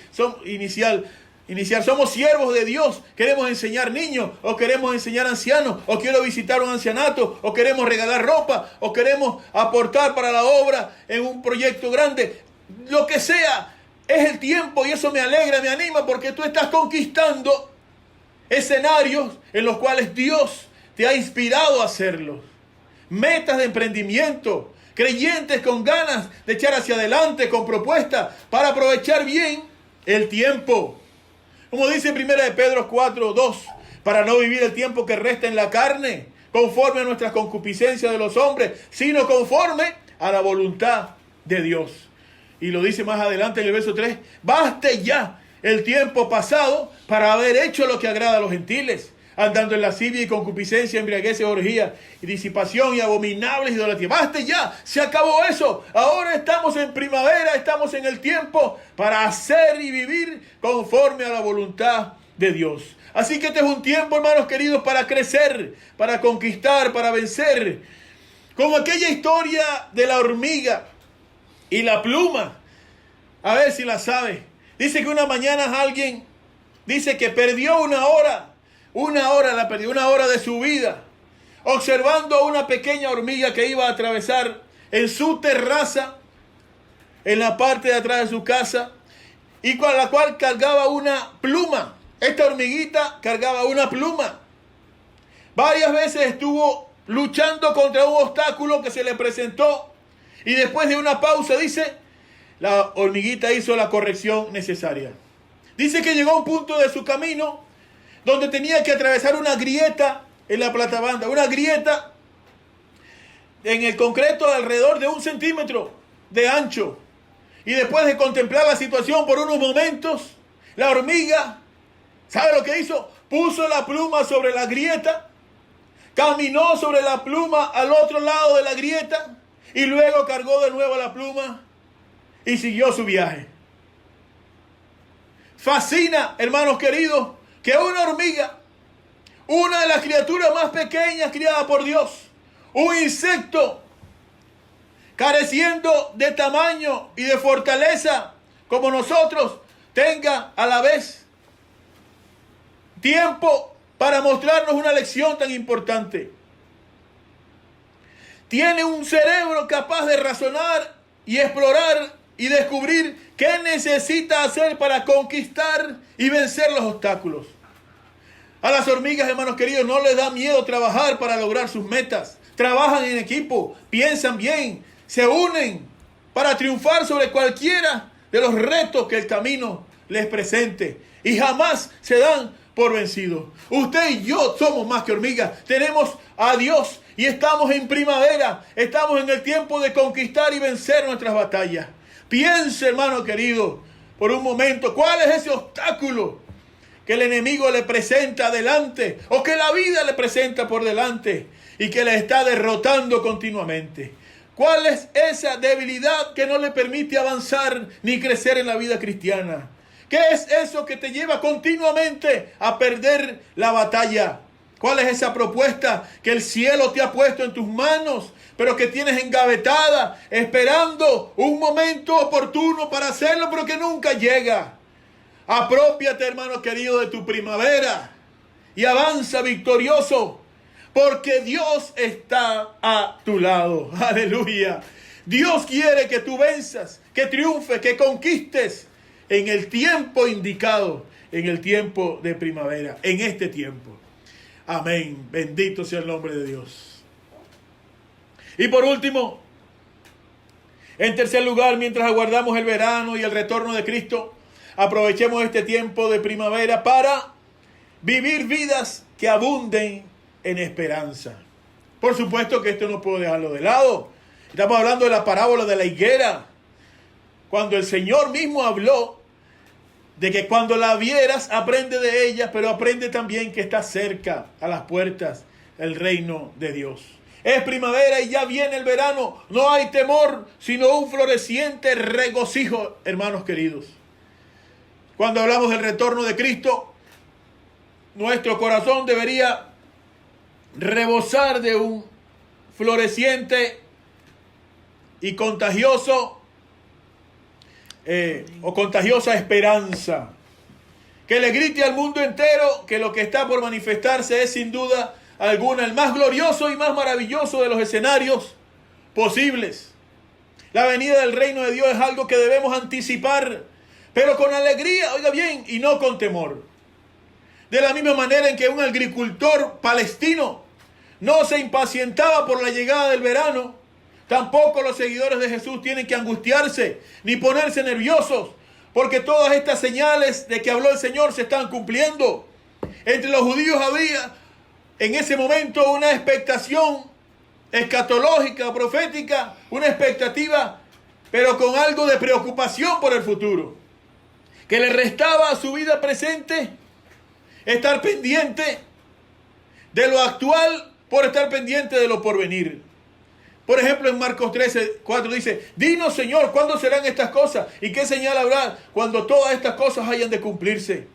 Somos siervos de Dios, queremos enseñar niños, o queremos enseñar ancianos, o quiero visitar un ancianato, o queremos regalar ropa, o queremos aportar para la obra en un proyecto grande. Lo que sea, es el tiempo y eso me alegra, me anima, porque tú estás conquistando escenarios en los cuales Dios te ha inspirado a hacerlos. Metas de emprendimiento, creyentes con ganas de echar hacia adelante, con propuestas para aprovechar bien el tiempo. Como dice 1 Pedro 4:2, para no vivir el tiempo que resta en la carne, conforme a nuestras concupiscencias de los hombres, sino conforme a la voluntad de Dios. Y lo dice más adelante en el verso 3, baste ya el tiempo pasado para haber hecho lo que agrada a los gentiles, andando en lascivia y concupiscencia, embriaguez y orgía, y disipación y abominables idolatrías. ¡Baste ya! ¡Se acabó eso! Ahora estamos en primavera, estamos en el tiempo para hacer y vivir conforme a la voluntad de Dios. Así que este es un tiempo, hermanos queridos, para crecer, para conquistar, para vencer. Como aquella historia de la hormiga y la pluma. A ver si la sabe. Dice que una mañana alguien dice que perdió una hora la perdió, una hora de su vida, observando a una pequeña hormiga que iba a atravesar en su terraza, en la parte de atrás de su casa, y con la cual cargaba una pluma. Esta hormiguita cargaba una pluma. Varias veces estuvo luchando contra un obstáculo que se le presentó, y después de una pausa, dice, la hormiguita hizo la corrección necesaria. Dice que llegó a un punto de su camino donde tenía que atravesar una grieta en la platabanda, una grieta en el concreto de alrededor de 1 centímetro de ancho. Y después de contemplar la situación por unos momentos, la hormiga, ¿sabe lo que hizo? Puso la pluma sobre la grieta, caminó sobre la pluma al otro lado de la grieta y luego cargó de nuevo la pluma y siguió su viaje. Fascina, hermanos queridos, que una hormiga, una de las criaturas más pequeñas criadas por Dios, un insecto careciendo de tamaño y de fortaleza como nosotros, tenga a la vez tiempo para mostrarnos una lección tan importante. Tiene un cerebro capaz de razonar y explorar y descubrir qué necesita hacer para conquistar y vencer los obstáculos. A las hormigas, hermanos queridos, no les da miedo trabajar para lograr sus metas. Trabajan en equipo, piensan bien, se unen para triunfar sobre cualquiera de los retos que el camino les presente. Y jamás se dan por vencidos. Usted y yo somos más que hormigas. Tenemos a Dios y estamos en primavera. Estamos en el tiempo de conquistar y vencer nuestras batallas. Piense, hermano querido, por un momento, ¿cuál es ese obstáculo que el enemigo le presenta adelante o que la vida le presenta por delante y que le está derrotando continuamente? ¿Cuál es esa debilidad que no le permite avanzar ni crecer en la vida cristiana? ¿Qué es eso que te lleva continuamente a perder la batalla? ¿Cuál es esa propuesta que el cielo te ha puesto en tus manos, pero que tienes engavetada, esperando un momento oportuno para hacerlo, pero que nunca llega? Apropiate, hermano querido, de tu primavera y avanza victorioso, porque Dios está a tu lado. Aleluya. Dios quiere que tú venzas, que triunfes, que conquistes en el tiempo indicado, en el tiempo de primavera, en este tiempo. Amén. Bendito sea el nombre de Dios. Y por último, en tercer lugar, mientras aguardamos el verano y el retorno de Cristo, aprovechemos este tiempo de primavera para vivir vidas que abunden en esperanza. Por supuesto que esto no puedo dejarlo de lado. Estamos hablando de la parábola de la higuera, cuando el Señor mismo habló de que cuando la vieras, aprende de ella, pero aprende también que está cerca, a las puertas, el reino de Dios. Es primavera y ya viene el verano. No hay temor, sino un floreciente regocijo, hermanos queridos. Cuando hablamos del retorno de Cristo, nuestro corazón debería rebosar de un floreciente y contagioso o contagiosa esperanza, que le grite al mundo entero que lo que está por manifestarse es sin duda alguna el más glorioso y más maravilloso de los escenarios posibles. La venida del reino de Dios es algo que debemos anticipar, pero con alegría, oiga bien, y no con temor. De la misma manera en que un agricultor palestino no se impacientaba por la llegada del verano, tampoco los seguidores de Jesús tienen que angustiarse ni ponerse nerviosos, porque todas estas señales de que habló el Señor se están cumpliendo. Entre los judíos había en ese momento una expectación escatológica, profética, una expectativa, pero con algo de preocupación por el futuro, que le restaba a su vida presente estar pendiente de lo actual por estar pendiente de lo porvenir. Por ejemplo, en Marcos 13:4 dice: dinos, Señor, ¿cuándo serán estas cosas? ¿Y qué señal habrá cuando todas estas cosas hayan de cumplirse?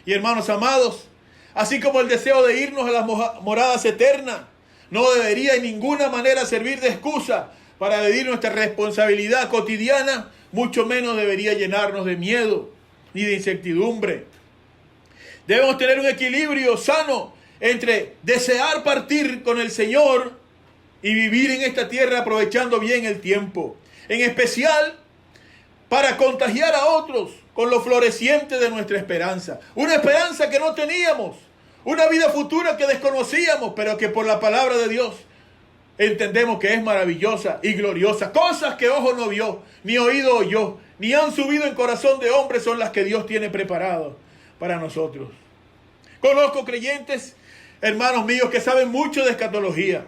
Y hermanos amados, así como el deseo de irnos a las moradas eternas no debería en ninguna manera servir de excusa para evadir nuestra responsabilidad cotidiana, mucho menos debería llenarnos de miedo ni de incertidumbre. Debemos tener un equilibrio sano entre desear partir con el Señor y vivir en esta tierra aprovechando bien el tiempo, en especial para contagiar a otros con lo floreciente de nuestra esperanza. Una esperanza que no teníamos, una vida futura que desconocíamos, pero que por la palabra de Dios entendemos que es maravillosa y gloriosa. Cosas que ojo no vio, ni oído oyó, ni han subido en corazón de hombre son las que Dios tiene preparado para nosotros. Conozco creyentes, hermanos míos, que saben mucho de escatología.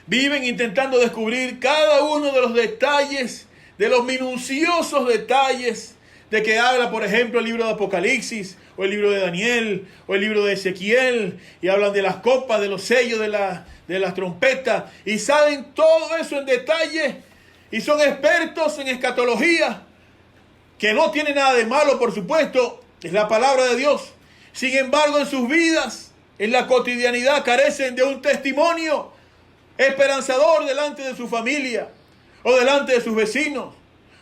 Viven intentando descubrir cada uno de los detalles, de los minuciosos detalles de que habla, por ejemplo, el libro de Apocalipsis, o el libro de Daniel, o el libro de Ezequiel, y hablan de las copas, de los sellos, de las trompetas, y saben todo eso en detalle, y son expertos en escatología, que no tiene nada de malo, por supuesto, es la palabra de Dios. Sin embargo, en sus vidas, en la cotidianidad, carecen de un testimonio esperanzador delante de su familia o delante de sus vecinos.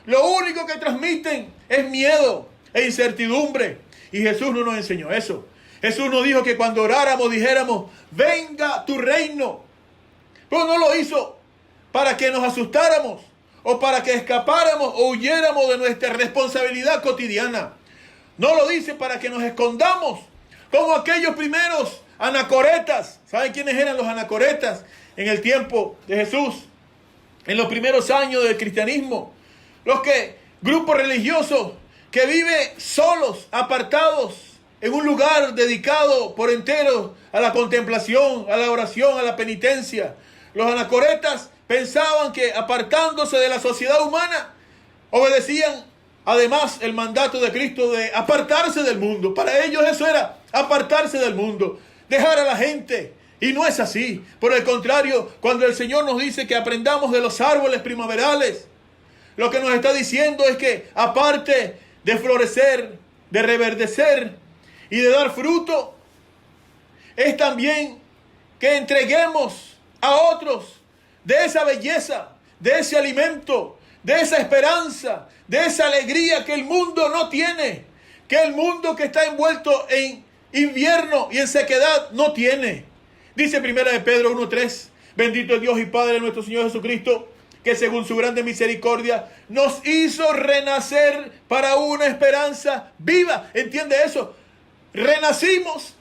Lo único que transmiten es miedo e incertidumbre. Y Jesús no nos enseñó eso. Jesús nos dijo que cuando oráramos dijéramos: venga tu reino. Pero no lo hizo para que nos asustáramos o para que escapáramos o huyéramos de nuestra responsabilidad cotidiana. No lo dice para que nos escondamos como aquellos primeros anacoretas. ¿Saben quiénes eran los anacoretas en el tiempo de Jesús? En los primeros años del cristianismo. Grupos religiosos que viven solos, apartados, en un lugar dedicado por entero a la contemplación, a la oración, a la penitencia. Los anacoretas pensaban que apartándose de la sociedad humana, obedecían además el mandato de Cristo de apartarse del mundo. Para ellos eso era apartarse del mundo, dejar a la gente. Y no es así. Por el contrario, cuando el Señor nos dice que aprendamos de los árboles primaverales, lo que nos está diciendo es que aparte de florecer, de reverdecer y de dar fruto, es también que entreguemos a otros de esa belleza, de ese alimento, de esa esperanza, de esa alegría que el mundo no tiene, que el mundo que está envuelto en invierno y en sequedad no tiene. Dice 1 de Pedro 1:3, bendito el Dios y Padre de nuestro Señor Jesucristo, que según su grande misericordia nos hizo renacer para una esperanza viva. ¿Entiende eso? Renacimos,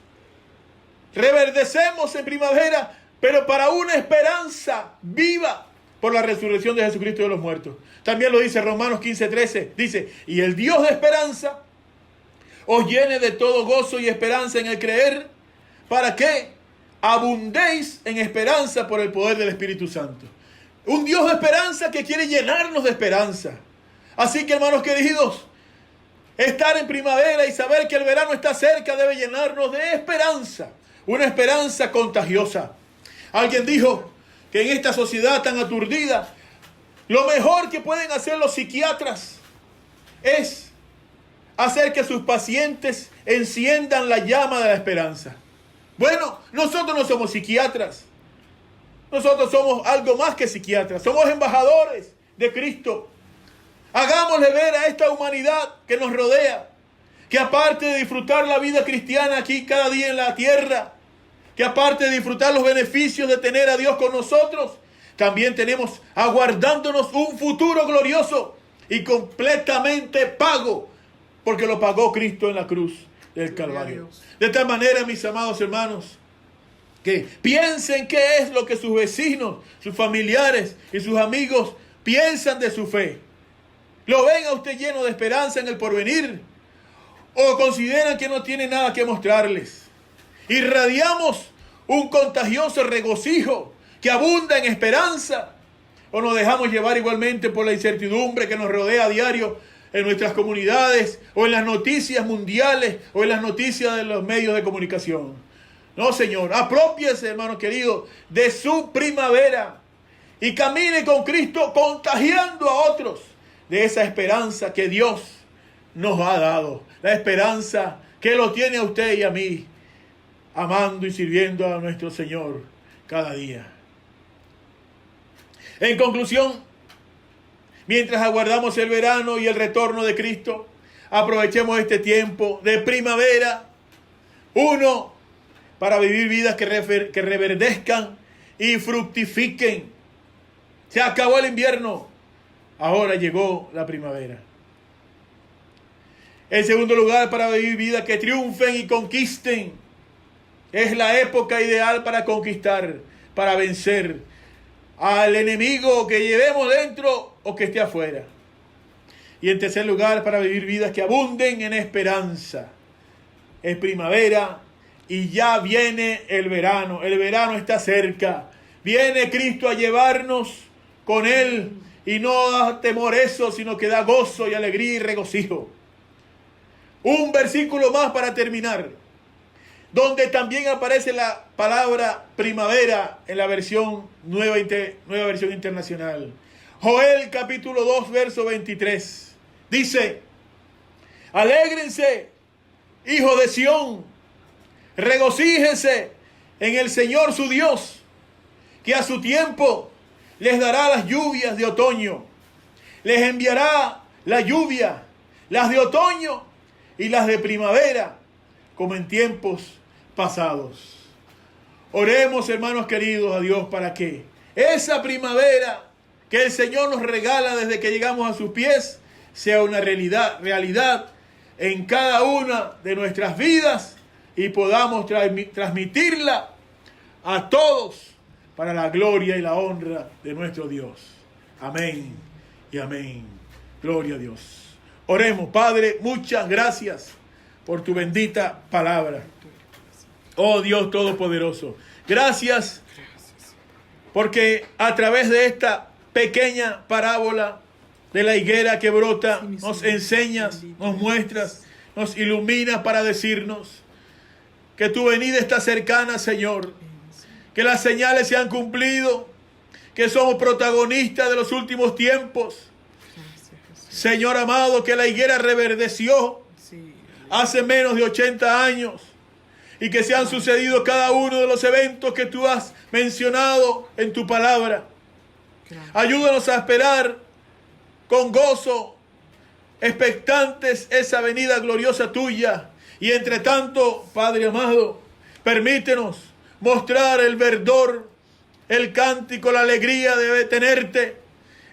reverdecemos en primavera, pero para una esperanza viva por la resurrección de Jesucristo de los muertos. También lo dice Romanos 15:13. Dice, y el Dios de esperanza os llene de todo gozo y esperanza en el creer, para que abundéis en esperanza por el poder del Espíritu Santo. Un Dios de esperanza que quiere llenarnos de esperanza. Así que, hermanos queridos, estar en primavera y saber que el verano está cerca debe llenarnos de esperanza. Una esperanza contagiosa. Alguien dijo que en esta sociedad tan aturdida, lo mejor que pueden hacer los psiquiatras es hacer que sus pacientes enciendan la llama de la esperanza. Bueno, nosotros no somos psiquiatras. Nosotros somos algo más que psiquiatras. Somos embajadores de Cristo. Hagámosle ver a esta humanidad que nos rodea que aparte de disfrutar la vida cristiana aquí cada día en la tierra, que aparte de disfrutar los beneficios de tener a Dios con nosotros, también tenemos aguardándonos un futuro glorioso y completamente pago, porque lo pagó Cristo en la cruz del Calvario. De tal manera, mis amados hermanos, que piensen qué es lo que sus vecinos, sus familiares y sus amigos piensan de su fe. ¿Lo ven a usted lleno de esperanza en el porvenir? ¿O consideran que no tiene nada que mostrarles? ¿Irradiamos un contagioso regocijo que abunda en esperanza? ¿O nos dejamos llevar igualmente por la incertidumbre que nos rodea a diario en nuestras comunidades, o en las noticias mundiales, o en las noticias de los medios de comunicación? No, Señor, apropiese, hermanos queridos, de su primavera y camine con Cristo contagiando a otros de esa esperanza que Dios nos ha dado. La esperanza que lo tiene a usted y a mí, amando y sirviendo a nuestro Señor cada día. En conclusión, mientras aguardamos el verano y el retorno de Cristo, aprovechemos este tiempo de primavera. Uno, para vivir vidas que reverdezcan y fructifiquen. Se acabó el invierno, ahora llegó la primavera. En segundo lugar, para vivir vidas que triunfen y conquisten. Es la época ideal para conquistar, para vencer al enemigo que llevemos dentro o que esté afuera. Y en tercer lugar, para vivir vidas que abunden en esperanza. Es primavera y ya viene el verano. El verano está cerca. Viene Cristo a llevarnos con Él. Y no da temor eso, sino que da gozo y alegría y regocijo. Un versículo más para terminar, donde también aparece la palabra primavera en la versión nueva versión internacional. Joel capítulo 2, verso 23. Dice, alégrense, hijos de Sión, regocíjense en el Señor su Dios, que a su tiempo les dará las lluvias de otoño. Les enviará la lluvia, las de otoño y las de primavera, como en tiempos pasados. Oremos, hermanos queridos, a Dios para que esa primavera que el Señor nos regala desde que llegamos a sus pies sea una realidad en cada una de nuestras vidas y podamos transmitirla a todos para la gloria y la honra de nuestro Dios. Amén y amén. Gloria a Dios. Oremos. Padre, muchas gracias por tu bendita palabra. Oh Dios Todopoderoso, gracias porque a través de esta pequeña parábola de la higuera que brota, nos enseñas, nos muestras, nos iluminas para decirnos que tu venida está cercana, Señor, que las señales se han cumplido, que somos protagonistas de los últimos tiempos. Señor amado, que la higuera reverdeció hace menos de 80 años y que se han sucedido cada uno de los eventos que tú has mencionado en tu palabra. Ayúdanos a esperar con gozo, expectantes esa venida gloriosa tuya. Y entre tanto, Padre amado, permítenos mostrar el verdor, el cántico, la alegría de tenerte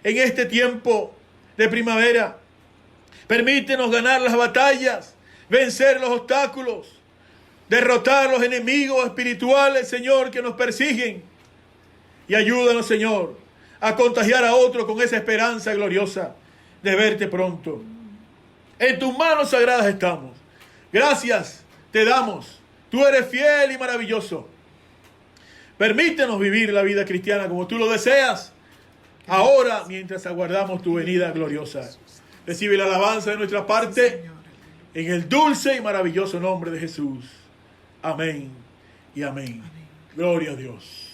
en este tiempo de primavera. Permítenos ganar las batallas, vencer los obstáculos, derrotar los enemigos espirituales, Señor, que nos persiguen. Y ayúdanos, Señor, a contagiar a otros con esa esperanza gloriosa de verte pronto. En tus manos sagradas estamos. Gracias te damos. Tú eres fiel y maravilloso. Permítenos vivir la vida cristiana como tú lo deseas, ahora mientras aguardamos tu venida gloriosa. Recibe la alabanza de nuestra parte en el dulce y maravilloso nombre de Jesús. Amén y amén. Gloria a Dios.